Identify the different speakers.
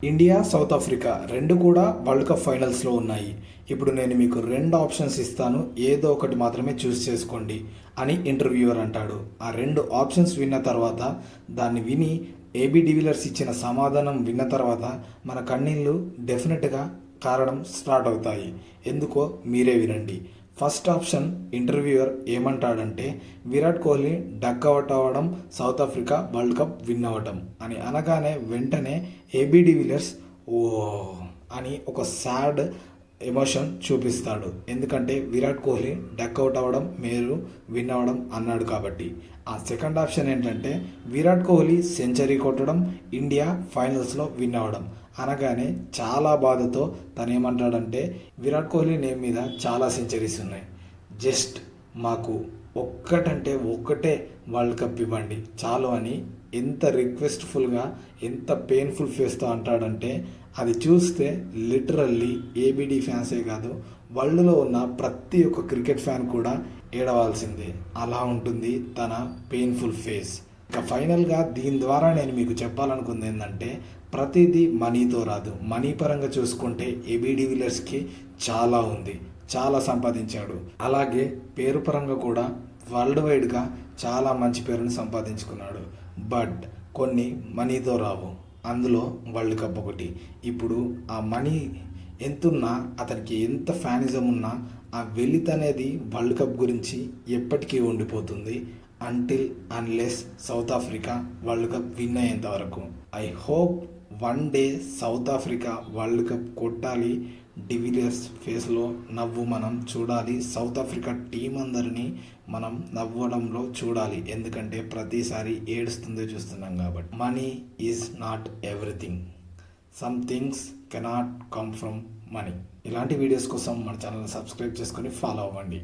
Speaker 1: India south Africa రెండు కూడా world cup ఫైనల్స్లో ఉన్నాయి. ఇప్పుడు నేను మీకు రెండు ఆప్షన్స్ ఇస్తాను, ఏదో ఒకటి మాత్రమే చూస్ చేసుకోండి అని ఇంటర్వ్యూయర్ అంటాడు. ఆ రెండు ఆప్షన్స్ విన్న తర్వాత దాన్ని విని ఏబీ డివిలియర్స్ ఇచ్చిన సమాధానం విన్న తర్వాత మన కన్నీళ్ళు డెఫినెట్గా కారడం స్టార్ట్ అవుతాయి. ఎందుకో మీరే వినండి. ఫస్ట్ ఆప్షన్ ఇంటర్వ్యూయర్ ఏమంటాడంటే విరాట్ కోహ్లీ డక్అవుట్ అవ్వడం, south Africa world cup win అవ్వడం అని అనగానే వెంటనే ఏబీ డివిలియర్స్ ఓ అని ఒక సాడ్ ఎమోషన్ చూపిస్తాడు. ఎందుకంటే విరాట్ కోహ్లీ డక్అవుట్ అవ్వడం, మీరు విన్ అవ్వడం అన్నాడు కాబట్టి. ఆ సెకండ్ ఆప్షన్ ఏంటంటే విరాట్ కోహ్లీ సెంచరీ కొట్టడం, ఇండియా ఫైనల్స్లో విన్ అవ్వడం అనగానే చాలా బాధతో తను ఏమంటాడంటే విరాట్ కోహ్లీ నేమ్ మీద చాలా సెంచరీస్ ఉన్నాయి, జస్ట్ మాకు ఒక్కటంటే ఒక్కటే వరల్డ్ కప్ ఇవ్వండి చాలు అని ఎంత రిక్వెస్ట్ఫుల్గా, ఎంత పెయిన్ఫుల్ ఫేస్తో అంటాడంటే అది చూస్తే లిటరల్లీ ఏబిడి ఫ్యాన్సే కాదు, వరల్డ్లో ఉన్న ప్రతి ఒక్క క్రికెట్ ఫ్యాన్ కూడా ఏడవాల్సిందే. అలా ఉంటుంది తన పెయిన్ఫుల్ ఫేస్. ఇక ఫైనల్గా దీని ద్వారా నేను మీకు చెప్పాలనుకుంది ఏంటంటే ప్రతిదీ మనీతో రాదు. మనీ పరంగా చూసుకుంటే ఏబీ డివిలియర్స్కి చాలా ఉంది, చాలా సంపాదించాడు. అలాగే పేరు పరంగా కూడా వరల్డ్ వైడ్గా చాలా మంచి పేరును సంపాదించుకున్నాడు. బట్ కొన్ని మనీతో రావు, అందులో వరల్డ్ కప్ ఒకటి. ఇప్పుడు ఆ మనీ ఎంతున్నా, అతనికి ఎంత ఫ్యానిజం ఉన్నా, ఆ వెలిత్ అనేది వరల్డ్ కప్ గురించి ఎప్పటికీ ఉండిపోతుంది. Until unless south Africa world cup win అయ్యేంత వరకు. I hope one day south Africa world cup కొట్టాలి. డివిలియర్స్ ఫేస్లో నవ్వు మనం చూడాలి. సౌత్ ఆఫ్రికా టీం అందరినీ మనం నవ్వడంలో చూడాలి. ఎందుకంటే ప్రతిసారి ఏడుస్తుందో చూస్తున్నాం కాబట్టి. Money is not everything, some things cannot come from money. ఇలాంటి వీడియోస్ కోసం మన ఛానల్ని సబ్స్క్రైబ్ చేసుకొని ఫాలో అవ్వండి.